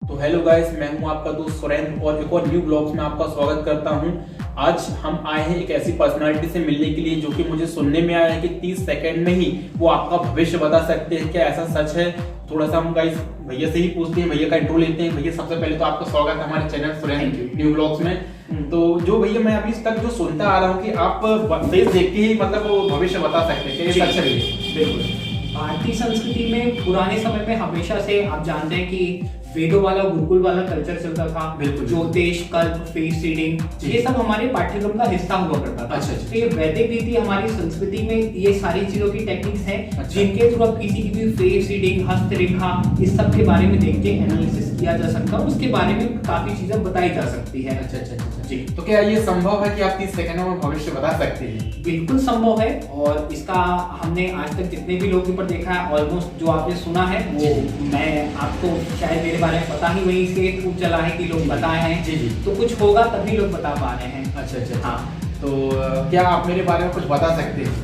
तो hello guys, मैं हूं आपका दोस्त सुरेंद्र और एक और न्यू ब्लॉग्स में आपका स्वागत करता हूं। आज हम आए हैं एक ऐसी पर्सनालिटी से मिलने के लिए जो कि मुझे सुनने में आया है कि 30 सेकंड में ही वो आपका भविष्य बता सकते हैं। क्या ऐसा सच है? थोड़ा सा हम गाइस भैया से ही पूछते हैं, भैया का इंट्रो लेते हैं। भैया सबसे पहले तो आपका स्वागत है हमारे चैनल सुरेंद्र न्यू ब्लॉग्स में। तो जो भैया मैं अभी तक जो सुनता आ रहा हूँ कि आप फेस देख के ही मतलब वो भविष्य बता सकते हैं, क्या ये सच है? बिल्कुल। भारतीय संस्कृति में पुराने समय में हमेशा से आप जानते हैं कि वेदों वाला गुरुकुल वाला कल्चर चलता था। बिल्कुल। ज्योतिष, कल्प, फेस रीडिंग, ये सब हमारे पाठ्यक्रम का हिस्सा हुआ करता था। अच्छा। तो ये वैदिक रीति हमारी संस्कृति में ये सारी चीजों की टेक्निक्स हैं जिनके थ्रू आप किसी की भी फेस रीडिंग, हस्तरेखा, इस सब के बारे में देख के एनालिसिस किया जा सकता है, उसके बारे में काफी चीजें बताई जा सकती है। अच्छा जी। तो क्या ये संभव है कि आप 30 सेकंडों में भविष्य बता सकते हैं? बिल्कुल संभव है। और इसका हमने आज तक जितने भी लोगों के ऊपर देखा है, ऑलमोस्ट जो आपने सुना है वो मैं आपको शायद मेरे बारे में पता ही वहीं से खूब चला है कि लोग बताए हैं। जी। तो कुछ होगा तभी लोग बता पा रहे हैं। अच्छा। हाँ। तो क्या आप मेरे बारे में कुछ बता सकते हैं?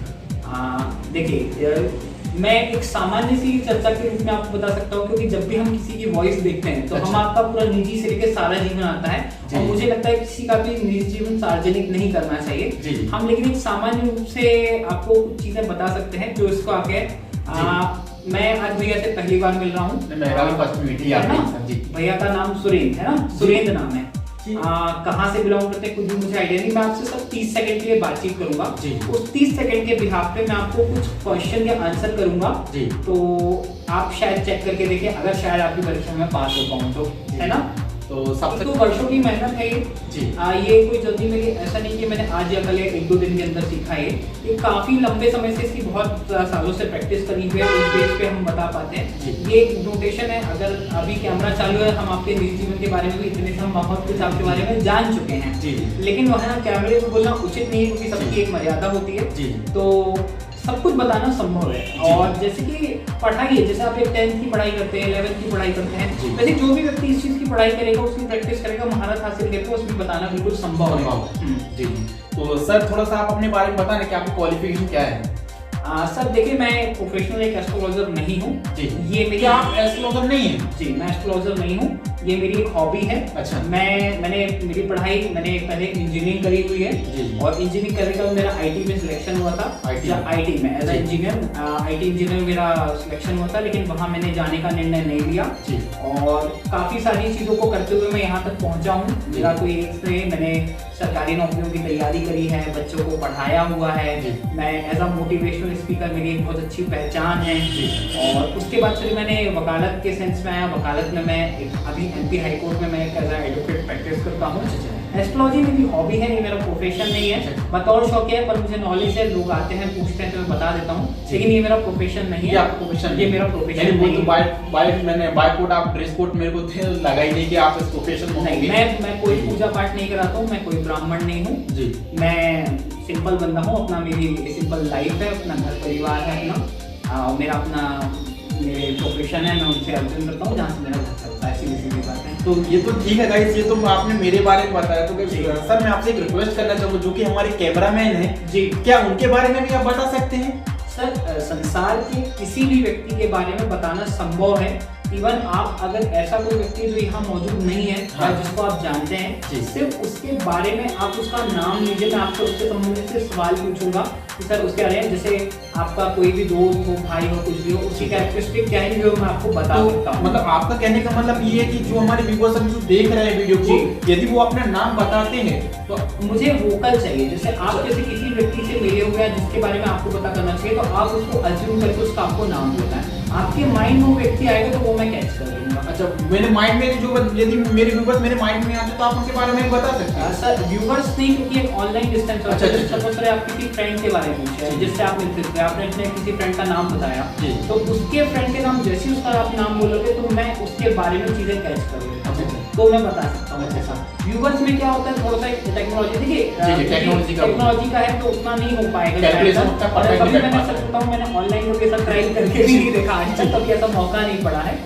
देखिए, मैं एक सामान्य सी चर्चा के रूप में आपको बता सकता हूँ, क्योंकि जब भी हम किसी की वॉइस देखते हैं तो हम आपका पूरा निजी से लेकर सारा जीवन आता है और मुझे लगता है किसी का भी निजी जीवन सार्वजनिक नहीं करना चाहिए। हम लेकिन एक सामान्य रूप से आपको कुछ चीजें बता सकते हैं जो इसको आगे मैं आज भैया से पहली बार मिल रहा हूँ। भैया का नाम सुरेंद्र है ना? सुरेंद्र नाम है। कहाँ से बिलोंग करते हैं कुछ भी मुझे आइडिया नहीं। मैं आपसे सब 30 सेकंड के लिए बातचीत करूंगा। उस 30 सेकंड के बिहाफ पे मैं आपको कुछ क्वेश्चन के आंसर करूंगा। तो आप शायद चेक करके देखिए, अगर शायद आपकी परीक्षा में पास हो पाऊं तो, है ना? तो सबसे तो वर्षों की मेहनत है ये कोई जल्दी मेरी ऐसा नहीं कि मैंने आज या कल या 1-2 दिन के अंदर सीखा है। ये काफी लंबे समय से इसकी बहुत सालों से प्रैक्टिस करी हुई है, उस बेस पे हम बता पाते हैं। ये एक नोटेशन है। अगर अभी कैमरा चालू है, हम आपके निजी जीवन के बारे में भी इतने हम बहुत कुछ आपके बारे में जान चुके हैं, लेकिन वहाँ कैमरे में बोलना उचित नहीं है क्योंकि सबकी एक मर्यादा होती है। तो सब कुछ बताना संभव है। और जैसे कि पढ़ाई है, जैसे आप एक 10th की पढ़ाई करते हैं, 11th की पढ़ाई करते हैं, वैसे जो भी व्यक्ति इस चीज की पढ़ाई करेगा, उसकी प्रैक्टिस करेगा, महारत हासिल करेगा, उसमें बताना बिल्कुल संभव है। जी। तो सर थोड़ा सा आप अपने बारे में बताएं कि आपकी क्वालिफिकेशन क्या है? सर देखिए, मैं प्रोफेशनल एक एस्ट्रोलॉजर नहीं हूँ। ये मेरी आप एस्ट्रोलॉजर नहीं है? जी, मैं एस्ट्रोलॉजर नहीं हूँ। ये मेरी एक हॉबी है। अच्छा। मैंने मेरी पढ़ाई मैंने पहले इंजीनियरिंग करी हुई है और इंजीनियरिंग करने का मेरा आईटी में सिलेक्शन हुआ था। आईटी में एज इंजीनियर, आईटी इंजीनियर में मेरा सिलेक्शन हुआ था, लेकिन वहाँ मैंने जाने का निर्णय नहीं लिया। और काफी सारी चीजों को करते हुए मैं यहाँ तक पहुँचा हूँ। मेरा कोई एक से मैंने सरकारी नौकरियों की तैयारी करी है, बच्चों को पढ़ाया हुआ है। मैं एज अ मोटिवेशनल स्पीकर मेरी एक बहुत अच्छी पहचान है। और उसके बाद फिर मैंने वकालत के सेंस में आया। वकालत में मैं अभी एमपी हाई कोर्ट में मैं एज एडवोकेट प्रैक्टिस करता हूँ। एस्ट्रोलॉजी मेरी हॉबी है, ये मेरा प्रोफेशन नहीं है। बतौर शौक है, पर मुझे नॉलेज है। लोग आते हैं पूछते हैं तो मैं बता देता हूँ, लेकिन ये मेरा प्रोफेशन नहीं है। ये मेरा प्रोफेशन नहीं है। मैंने बाय कोड आप ड्रेस कोड मेरे को लगा ही नहीं कि आप इस प्रोफेशन में नहीं। मैं कोई पूजा पाठ नहीं कराता हूँ, मैं कोई ब्राह्मण नहीं हूँ। मैं सिंपल बंदा हूँ। अपना मेरी सिंपल लाइफ है, अपना घर परिवार है अपना, मेरा अपना मेरे प्रोफेशन है, मैं उनसे अर्जन करता हूँ जहाँ से मेरा घर चलता है। सीधी बात है। तो ये तो ठीक है गाइस, ये तो आपने मेरे बारे में बताया। तो सर मैं आपसे एक रिक्वेस्ट करना चाहूँगा, जो कि हमारे कैमरामैन हैं जी, क्या उनके बारे में भी आप बता सकते हैं? सर, संसार के किसी भी व्यक्ति के बारे में बताना संभव है। इवन आप अगर ऐसा कोई व्यक्ति जो यहाँ मौजूद नहीं है या जिसको आप जानते हैं, सिर्फ उसके बारे में आप उसका नाम लीजिए। मैं आपको उसके संबंधित से सवाल पूछूंगा कि सर उसके बारे में, जैसे आपका कोई भी दोस्त हो, भाई हो, कुछ भी हो, उसकी कैरेक्टरिस्टिक क्या है, जो मैं आपको बता सकता हूँ। मतलब आपका कहने का मतलब ये है कि जो हमारे व्यूअर्स जो देख रहे हैं वीडियो को, यदि वो अपना नाम बताते हैं तो मुझे वोकल चाहिए। जैसे आप जैसे किसी व्यक्ति से मिले हुए हैं जिसके बारे में आपको पता करना चाहिए, तो आप उसको अज्यूम करके उसका आपको नाम देना है। आपके माइंड में वो व्यक्ति आएगा तो वो मैं कैच कर लूंगा। अच्छा, मेरे माइंड में जो यदि मेरे व्यूअर्स मेरे माइंड में आते तो आप उनके बारे में बता सकते हैं? सर व्यूअर्स नहीं, क्योंकि एक ऑनलाइन डिस्टेंस होता है। सपोज करें आप किसी फ्रेंड के बारे में पूछ रहे हैं जिससे आप मिलते थे, आपने किसी फ्रेंड का नाम बताया, तो उसके फ्रेंड के नाम जैसे उसका आप नाम बोलोगे तो मैं उसके बारे में चीजें कैच करूंगा, तो मैं बता सकता हूँ। ऐसा व्यूअर्स में क्या होता है, थोड़ा सा टेक्नोलॉजी, देखिए टेक्नोलॉजी का है तो उतना नहीं हो पाएगा। कभी मैंने सच बताऊं, मैंने ऑनलाइन लोकेशन ट्राई करके भी नहीं देखा आज तक, कभी ऐसा मौका नहीं पड़ा है।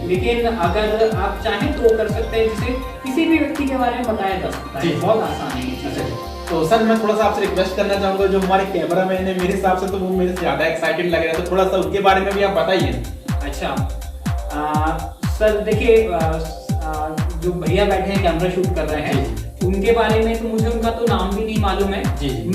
लेकिन अगर आप चाहें तो कर सकते हैं, जिसे किसी भी व्यक्ति के बारे में बताया जा सकता है। बहुत आसान है। तो सर मैं थोड़ा सा आपसे रिक्वेस्ट करना चाहूंगा, जो हमारे कैमरामैन है मेरे हिसाब से तो वो मेरे से ज्यादा एक्साइटेड लग रहा है, तो थोड़ा सा उनके बारे में भी आप बताइए। अच्छा सर देखिए, जो भैया बैठे हैं कैमरा शूट कर रहे हैं उनके बारे में तो मुझे उनका तो नाम भी नहीं मालूम है।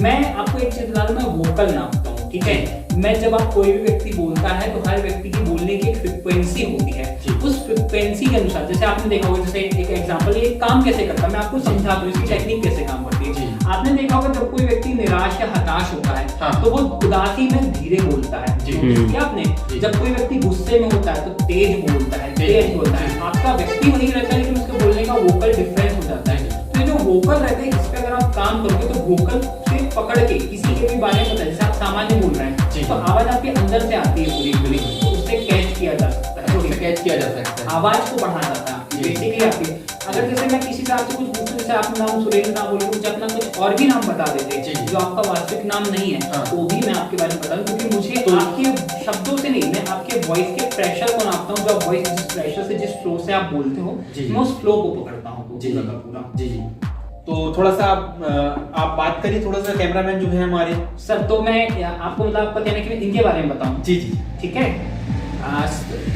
मैं आपको एक चीज बता दूं, मैं वोकल नापता हूँ, ठीक है। मैं जब आप कोई भी व्यक्ति बोलता है तो हर व्यक्ति की बोलने की एक फ्रिक्वेंसी होती है, उस फ्रिक्वेंसी के अनुसार, जैसे आपने देखा होगा, जैसे एक एग्जांपल, ये काम कैसे करता है मैं आपको समझा दूं, इसकी टेक्निक कैसे काम करती है। आपने देखा होगा जब कोई व्यक्ति निराश या हताश होता है तो वो उदासी में धीरे बोलता है, क्या आपने, जब कोई व्यक्ति गुस्से में होता है तो तेज बोलता है, तेज बोलता है। आपका व्यक्ति वही रहता है लेकिन उसके बोलने का वोकल डिफरेंस हो जाता है। तो जो वोकल रहते हैं इस पे अगर आप काम करोगे तो वोकल से पकड़ के किसी के भी बारे में पता है, जैसे आप सामान्य बोल रहे हैं तो आवाज आपके अंदर से आती है पूरी, तो उससे कैच किया जा सकता है, आवाज को बढ़ा जाता है बेसिकली आपकी। अगर जैसे मैं किसी से आपसे कुछ पूछूं, जैसे आपका नाम सुरेंद्र ना बोले, मुझे अपना कुछ और भी नाम बता देते जो आपका वास्तविक नाम नहीं है, तो भी मैं आपके बारे में बता दूं, क्योंकि मुझे आपके शब्दों से नहीं, मैं आपके वॉइस के प्रेशर को नापता हूँ। जो आप वॉइस जिस प्रेशर से, जिस फ्लो से आप बोलते हो, मैं उस फ्लो को पकड़ता हूँ पूरा। तो थोड़ा सा आप बात करिए, थोड़ा सा कैमरामैन जो है हमारे। सर तो मैं आपको मतलब आपका कहना है कि मैं इनके बारे में बताऊं? जी, ठीक है।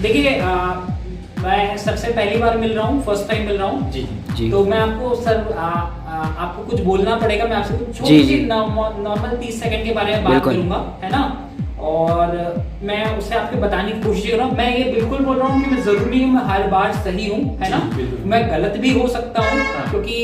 देखिए मैं सबसे पहली बार मिल रहा हूँ, फर्स्ट टाइम मिल रहा हूँ जी। तो मैं आपको सर आपको कुछ बोलना पड़ेगा, मैं आपसे कुछ छोटी सी नॉर्मल 30 सेकंड के बारे में बात करूंगा, है ना। और मैं उसे आपको बताने की कोशिश कर रहा हूँ। मैं ये बिल्कुल बोल रहा हूँ कि मैं जरूरी हूँ, मैं हर बार सही हूँ, है ना। मैं गलत भी हो सकता हूँ, क्योंकि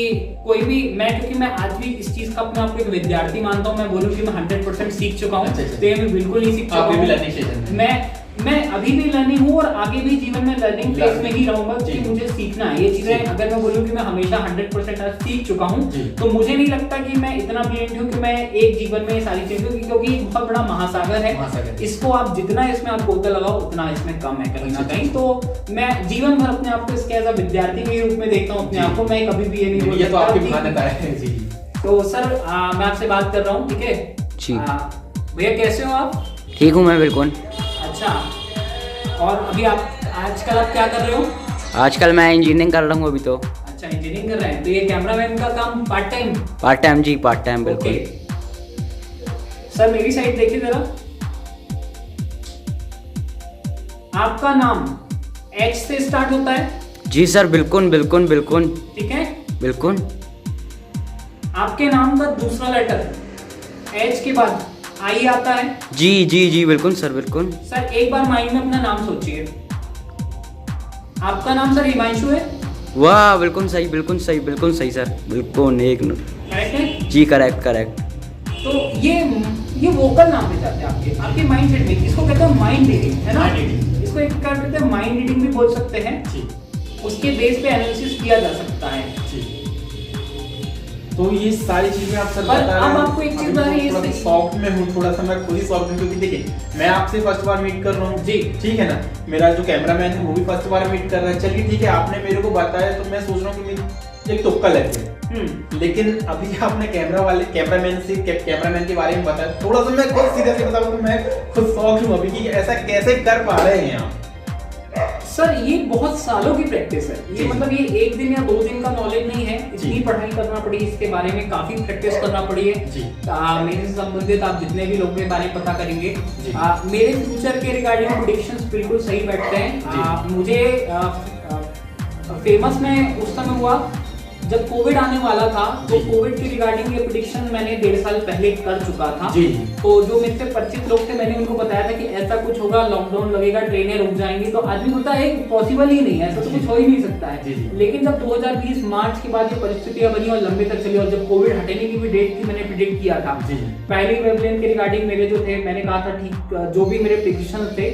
कोई भी क्योंकि मैं आज भी इस चीज का अपने आप को एक विद्यार्थी मानता हूँ। मैं बोलूँ कि मैं 100% सीख चुका हूँ, तो ये मैं बिल्कुल नहीं सीख चुका हूँ। मैं अभी भी लर्निंग हूँ और आगे भी जीवन में लर्निंग फेज में ही रहूंगा, क्योंकि मुझे सीखना है ये चीजें। अगर मैं बोलूँ कि मैं हमेशा 100% सीख चुका हूँ, तो मुझे नहीं लगता कि मैं इतना ब्रिलियंट हूँ कि मैं एक जीवन में ये सारी चीजें, क्योंकि एक बहुत बड़ा महासागर है। इसको आप जितना इसमें आप गोता लगाओ उतना इसमें कम है कहीं ना कहीं। तो मैं जीवन भर अपने आप को इसके एज अ विद्यार्थी के रूप में देखता हूँ अपने आप को। मैं कभी भी ये नहीं बोलता। तो सर मैं आपसे बात कर रहा हूँ, ठीक है भैया, कैसे हो आप? ठीक हूँ मैं बिल्कुल। अच्छा, और अभी आप आजकल आप क्या कर रहे हो? आजकल मैं इंजीनियरिंग कर रहा हूँ अभी तो। अच्छा, इंजीनियरिंग कर रहे हैं, तो ये कैमरामैन का काम पार्ट टाइम जी, पार्ट टाइम बिल्कुल। सर मेरी साइड देखिए जरा, आपका नाम H से स्टार्ट होता है? जी सर, बिल्कुल बिल्कुल बिल्कुल। ठीक है, बिल्कुल। आपके नाम का दूसरा लेटर H के बाद आई आता है? जी जी जी बिल्कुल सर, बिल्कुल। सर एक बार माइंड में अपना नाम सोचिए। आपका नाम सर हिमांशु है? वाह, बिल्कुल सही, बिल्कुल सही, बिल्कुल सही सर, बिल्कुल एक करेक्ट है जी, करेक्ट। तो ये वोकल नाम पे जाते हैं आपके माइंड सेट में। इसको कहते हैं माइंड रीडिंग, है ना। इसको एक क्या कहते हैं, माइंड रीडिंग भी बोल सकते हैं। उसके बेस पे एनालिसिस किया जा सकता है। तो ये सारी चीजें आप सर बता रहे हैं। अब आपको एक चीज बता रही है, शॉक में हूँ थोड़ा सा, मैं खुद ही शॉक में, क्योंकि देखिए मैं आपसे फर्स्ट बार मीट कर रहा हूँ जी, ठीक है ना। मेरा जो कैमरामैन है वो भी फर्स्ट बार मीट कर रहा है। चलिए ठीक है, आपने मेरे को बताया तो मैं सोच रहा हूँ कि मैं एक तुक्का लगे। लेकिन अभी आपने कैमरामैन के बारे में बताया, थोड़ा सा मैं खुद सीधे से बताऊँ तो मैं खुद शॉक हूँ अभी कि ऐसा कैसे कर पा रहे हैं आप। सर ये बहुत सालों की प्रैक्टिस है, ये मतलब ये एक दिन या 2 दिन का नॉलेज नहीं है। इतनी पढ़ाई करना पड़ी, इसके बारे में काफी प्रैक्टिस करना पड़ी है। मेरे से संबंधित आप जितने भी लोगों के बारे में पता करेंगे, मेरे फ्यूचर के रिगार्डिंग प्रेडिक्शंस बिल्कुल सही बैठते हैं। मुझे फेमस में उस समय हुआ जब कोविड आने वाला था, तो कोविड के रिगार्डिंग ये प्रेडिक्शन मैंने 1.5 साल पहले कर चुका था। तो जो मेरे से परिचित लोग थे, मैंने उनको बताया था कि ऐसा कुछ होगा, लॉकडाउन लगेगा, ट्रेनें रुक जाएंगी। तो आदमी बोलता है पॉसिबल ही नहीं है, ऐसा तो कुछ हो ही नहीं सकता है। लेकिन जब 2020 मार्च के बाद ये परिस्थितियां बनी और लंबे तक चली, और जब कोविड हटने की भी डेट थी, मैंने प्रिडिक्ट किया था। पहली वेवलेंथ के रिगार्डिंग मेरे जो थे, मैंने कहा था ठीक, जो भी मेरे प्रेडिक्शन थे,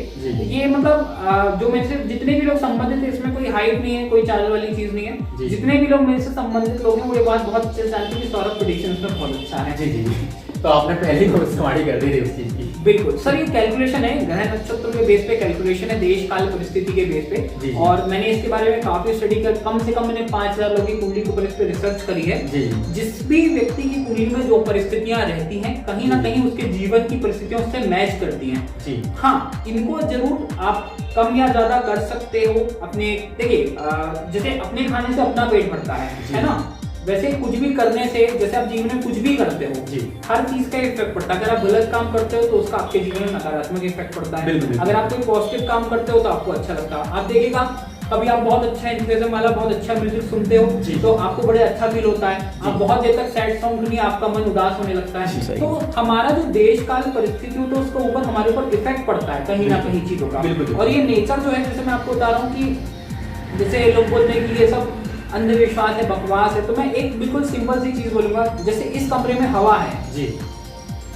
ये मतलब जो मेरे से जितने भी लोग संबंधित थे, इसमें कोई हाइप नहीं है, कोई चाल वाली चीज नहीं है। जितने भी लोग मेरे से संबंधित लोग हैं वो ये बात बहुत अच्छे से जानते हैं कि सौरभ प्रेडिक्शंस में बहुत अच्छा है। जी। तो आपने पहले ही भविष्यवाणी कर दी थी उस चीज की। बिल्कुल सर, ये कैलकुलेशन है, ग्रह नक्षत्र के बेस पे कैलकुलेशन है, देश काल परिस्थिति के बेस पे। और मैंने इसके बारे में काफी स्टडी कर, कम से कम मैंने 5000 लोगों की कुंडली के ऊपर इस पे रिसर्च करी है। जिस भी व्यक्ति की कुंडली में जो परिस्थितियां रहती हैं, कहीं ना कहीं उसके जीवन की परिस्थितियों से मैच करती हैं। हाँ, इनको जरूर आप कम या ज्यादा कर सकते हो अपने। देखिए जैसे अपने खाने से अपना पेट भरता है ना, वैसे कुछ भी करने से, जैसे आप जीवन में कुछ भी करते हो, हर चीज का इफेक्ट पड़ता है। अगर आप गलत काम करते हो तो उसका आपके जीवन में नकारात्मक इफेक्ट पड़ता है। अगर आप कोई पॉजिटिव काम करते हो तो आपको अच्छा लगता है। आप देखिएगा कभी आप बहुत अच्छा एंथुसियाज्म वाला बहुत अच्छा म्यूजिक सुनते हो तो आपको बड़े अच्छा फील होता है। आप बहुत देर तक सैड सॉन्ग सुनिए, आपका मन उदास होने लगता है। तो हमारा जो देश काल परिस्थिति तो उसके ऊपर हमारे ऊपर इफेक्ट पड़ता है कहीं ना कहीं चीजों का। और ये नेचर जो है, जैसे मैं आपको बता रहा हूँ कि जैसे लोग बोलते हैं कि ये सब अंधविश्वास है, बकवास है, तो मैं एक बिल्कुल सिंपल सी चीज बोलूंगा। जैसे इस कमरे में हवा है जी,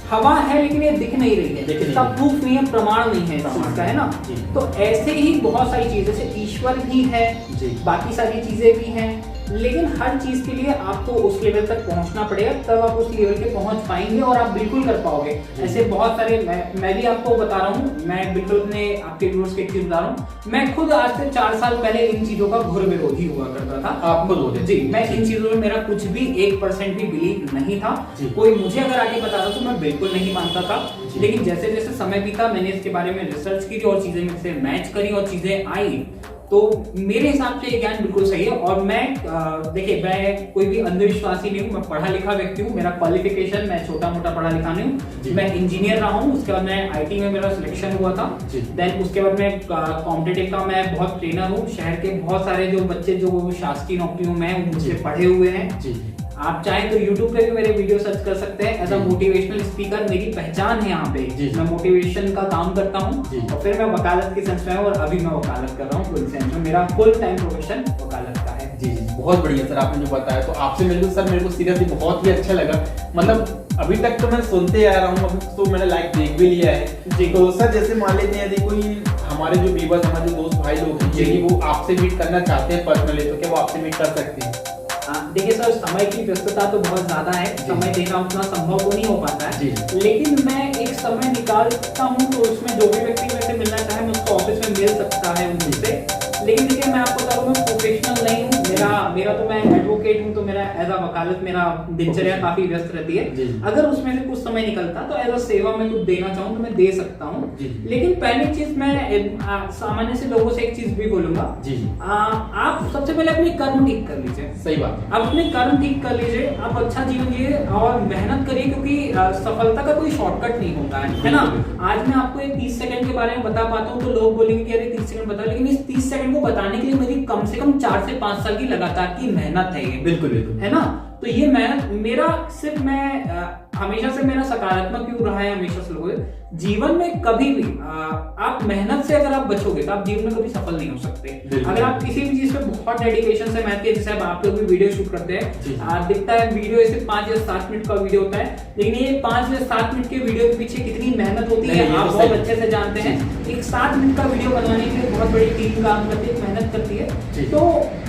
हवा है लेकिन ये दिख नहीं रही है, इसका प्रूफ नहीं है, प्रमाण नहीं है इस चीज का, है ना। तो ऐसे ही बहुत सारी चीजें, जैसे ईश्वर भी है, बाकी सारी चीजें भी हैं, लेकिन हर चीज के लिए आपको उस लेवल तक पहुंचना पड़ेगा, तब आप उस लेवल के पहुंच पाएंगे और आप बिल्कुल कर पाओगे। ऐसे बहुत सारे मैं भी आपको बता रहा हूँ, मैं बिल्कुल अपने आपके व्यूअर्स के चीज बता रहा हूँ। मैं खुद आज से 4 साल पहले इन चीजों का घोर विरोधी हुआ करता था। आप खुद होते जी, मैं इन चीजों में मेरा कुछ भी 1% भी बिलीव नहीं था। कोई मुझे अगर आगे बता रहा तो मैं बिल्कुल नहीं मानता था, लेकिन जैसे जैसे समय बीता मैंने इसके बारे में रिसर्च की और चीजें मुझसे मैच करी और चीजें आई, तो मेरे हिसाब से ये ज्ञान बिल्कुल सही है। और मैं देखिए, मैं कोई भी अंधविश्वासी नहीं हूँ, मैं पढ़ा लिखा व्यक्ति हूँ। मेरा क्वालिफिकेशन, मैं छोटा मोटा पढ़ा लिखा नहीं हूँ, मैं इंजीनियर रहा हूँ। उसके बाद मैं आईटी में मेरा सिलेक्शन हुआ था। देन उसके बाद मैं कॉम्पिटिटिव का मैं बहुत ट्रेनर हूँ। शहर के बहुत सारे जो बच्चे जो शासकीय नौकरियों में मुझसे पढ़े हुए हैं, आप चाहें तो YouTube पे भी मेरे वीडियो सर्च कर सकते हैं। एज अ मोटिवेशनल स्पीकर मेरी पहचान है यहाँ पे, मैं मोटिवेशन का काम करता हूँ और फिर मैं वकालत की संस्था में, और अभी मैं वकालत कर रहा हूँ पुलिस में। मेरा फुल टाइम प्रोफेशन वकालत का है। जी, बहुत बढ़िया सर, आपने जो बताया। तो आपसे मिलकर सर मेरे को सीरियसली बहुत ही अच्छा लगा। मतलब अभी तक तो मैं सुनते आ रहा हूँ, अभी तो मैंने लाइव देख भी लिया है जी। तो सर जैसे मान लेते हैं यदि कोई हमारे जो व्यूअर्स, हमारे जो दोस्त भाई लोग हैं, यदि वो आपसे मीट करना चाहते हैं पर्सनली, तो क्या वो आपसे मीट कर सकते हैं? देखिए सर, समय की व्यस्तता तो बहुत ज्यादा है, समय देना उतना संभव तो नहीं हो पाता है, लेकिन मैं एक समय निकालता हूँ तो उसमें जो भी व्यक्ति मेरे से मिलना चाहे मैं उसको ऑफिस में मिल सकता है उनसे। लेकिन देखिए, मैं आपको बता रहा हूँ, मैं प्रोफेशनल नहीं हूँ। मेरा तो मैं एडवोकेट हूँ, तो मेरा एज अ वकालत मेरा दिनचर्या काफी व्यस्त रहती है। अगर उसमें से कुछ समय निकलता तो एज अ सेवा में कुछ देना चाहूँ तो मैं दे सकता हूँ। लेकिन पहली चीज मैं सामान्य से लोगों से एक चीज भी बोलूंगा, आप सबसे पहले अपने कर्म ठीक कर लीजिए। सही बात। आप अपने कर्म ठीक कर लीजिए, आप अच्छा जीवन जिए और मेहनत करिए, क्योंकि सफलता का कोई शॉर्टकट नहीं होता है ना। आज मैं आपको एक 30 सेकंड के बारे में बता पाता हूँ तो लोग बोलेंगे कि अरे 30 सेकंड बता, लेकिन इस 30 सेकंड को बताने के लिए मेरी कम से कम 4 से 5 साल की लगातार की मेहनत है ये। बिल्कुल बिल्कुल, है ना। तो ये मेहनत मेरा सिर्फ, मैं हमेशा से मेरा सकारात्मक क्यों रहा है हमेशा से लोगों, जीवन में कभी भी आप मेहनत से अगर आप बचोगे तो आप जीवन में कभी सफल नहीं हो सकते। अगर आप किसी भी चीज पे बहुत डेडिकेशन से मेहनत किए, जैसे आप लोग भी वीडियो शूट करते हैं, दिखता है वीडियो ऐसे 5 या 7 मिनट का वीडियो होता है, लेकिन ये 5 या 7 मिनट के वीडियो के पीछे कितनी मेहनत होती है आप बहुत अच्छे से जानते हैं। एक 7 मिनट का वीडियो बनाने के लिए बहुत बड़ी टीम काम करती है, मेहनत करती है। तो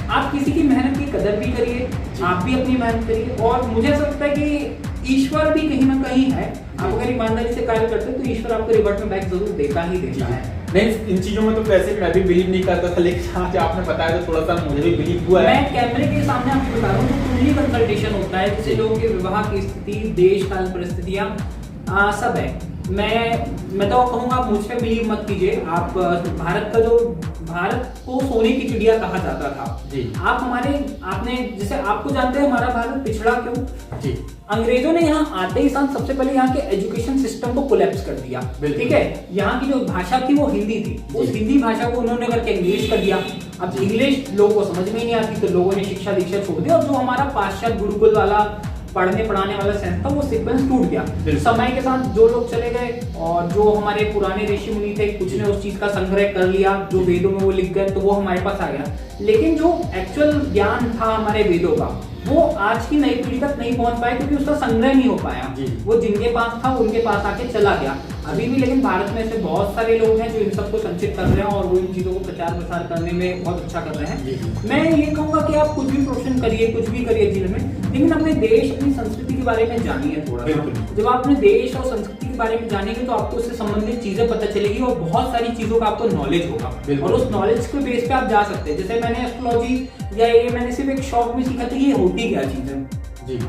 आप किसी की मेहनत की कदर भी करिए, आप भी अपनी मेहनत करिए। और मुझे ऐसा लगता है कि ईश्वर भी कहीं ना कहीं है। आप अगर ईमानदारी से कार्य करते हैं तो ईश्वर आपको रिवर्ट में बैक जरूर देता ही देता है। नहीं, इन चीजों में तो वैसे मैं भी बिलीव नहीं करता था, लेकिन आज आपने बताया तो थोड़ा सा मुझे भी बिलीव हुआ है। मैं कैमरे के सामने आपको बता रहा हूँ, तो कुंडली कंसल्टेशन होता है, जिससे लोगों के विवाह की स्थिति, देश काल परिस्थितियां सब है। मैं तो कहूँगा मुझ पे बिलीव मत कीजिए। आप भारत को सोने की चिड़िया कहा जाता था जी। आपने जैसे आपको जानते हैं हमारा भारत पिछड़ा क्यों जी। अंग्रेजों ने यहाँ आते ही साथ सबसे पहले यहाँ के एजुकेशन सिस्टम को कोलैप्स कर दिया। ठीक है, यहाँ की जो भाषा थी वो हिंदी थी, उस हिंदी भाषा को उन्होंने करके इंग्लिश कर दिया। अब इंग्लिश लोगों को समझ में ही नहीं आती, तो लोगों ने शिक्षा दीक्षा छोड़ दी, और जो हमारा पाश्चात्य गुरुकुल वाला पढ़ने पढ़ाने वाला सेंस था वो सीक्वेंस टूट गया। समय के साथ जो लोग चले गए और जो हमारे पुराने ऋषि मुनि थे, कुछ ने उस चीज का संग्रह कर लिया, जो वेदों में वो लिख गए तो वो हमारे पास आ गया। लेकिन जो एक्चुअल ज्ञान था हमारे वेदों का, वो आज की नई पीढ़ी तक नहीं पहुंच पाया, क्योंकि उसका संग्रह नहीं हो पाया। वो जिनके पास था उनके पास आके चला गया। अभी भी लेकिन भारत में ऐसे बहुत सारे लोग हैं जो इन सबको संचित कर रहे हैं और वो इन चीजों को प्रचार प्रसार करने में बहुत अच्छा कर रहे हैं। मैं ये कहूंगा कि आप कुछ भी प्रोफेशन करिए, कुछ भी करिए जीवन में, लेकिन अपने देश, अपनी संस्कृति के बारे में जानिए थोड़ा सा। जब आप अपने देश और संस्कृति के बारे में जानेंगे तो आपको उससे संबंधित चीजें पता चलेगी और बहुत सारी चीजों का आपको नॉलेज होगा, और उस नॉलेज के बेस पे आप जा सकते हैं। जैसे मैंने एस्ट्रोलॉजी या ये मैंने सिर्फ एक शौक में सीखा था, ये होती क्या चीज है,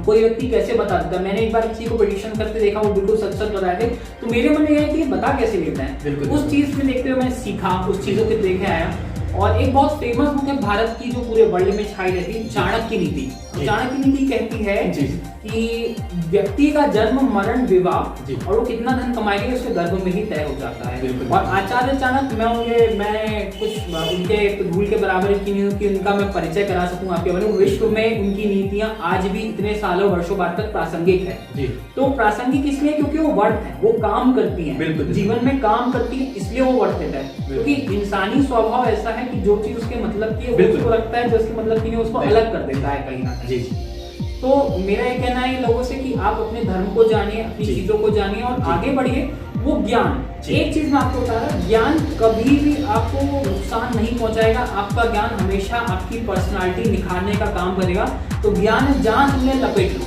कोई व्यक्ति कैसे बता देता। मैंने एक बार किसी को प्रेडिक्शन करते देखा, वो बिल्कुल सच सच बताए थे, तो मेरे मन में यह है कि बता कैसे लेता है। उस चीज में देखते हुए मैं सीखा, उस चीजों के देखे आया, और एक बहुत फेमस बुक है भारत की जो पूरे वर्ल्ड में छाई रहती है, चाणक्य नीति। चाणक्य नीति कहती है कि व्यक्ति का जन्म, मरण, विवाह और वो कितना धन कमाएगा उसके गर्भ में ही तय हो जाता है। और आचार्य चाणक्य, मैं कुछ उनके धूल के बराबर की नहीं हूँ कि उनका मैं परिचय करा सकूं आपके बारे में। विश्व में उनकी नीतियां आज भी इतने सालों वर्षों बाद तक प्रासंगिक है। तो प्रासंगिक इसलिए क्योंकि वो वर्थ है, वो काम करती है, जीवन में काम करती है, इसलिए वो वर्थ है। क्योंकि इंसानी स्वभाव ऐसा है कि जो चीज उसके मतलब की है वो उसको रखता है, जो उसके मतलब की नहीं उसको अलग कर देता है कहीं ना कहीं। तो मेरा ये कहना है लोगों से कि आप अपने धर्म को जानिए, अपनी चीजों को जानिए और आगे बढ़िए। वो ज्ञान, एक चीज मैं आपको बता रहा हूं, ज्ञान कभी भी आपको नुकसान नहीं पहुंचाएगा। आपका ज्ञान हमेशा आपकी पर्सनालिटी निखारने का काम करेगा। तो ज्ञान जहां से मिले लपेट लो,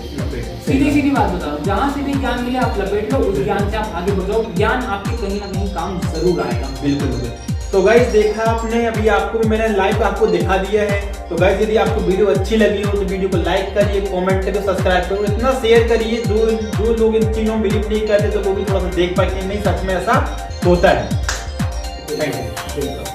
सीधी बात बता रहा हूं, जहां से भी ज्ञान मिले आप लपेट लो, उस ज्ञान से आप आगे बढ़ो। ज्ञान आपके कहीं ना कहीं काम जरूर आएगा। बिल्कुल। तो गाइस देखा आपने, अभी आपको भी मैंने लाइव आपको दिखा दिया है। तो गाइस यदि आपको वीडियो अच्छी लगी हो तो वीडियो को लाइक करिए, कमेंट करिए, सब्सक्राइब करिए, इतना शेयर करिए। जो लोग इन चीजों में बिलीव नहीं करते तो वो भी थोड़ा सा देख पाए कि नहीं सच में ऐसा होता है। Thank you.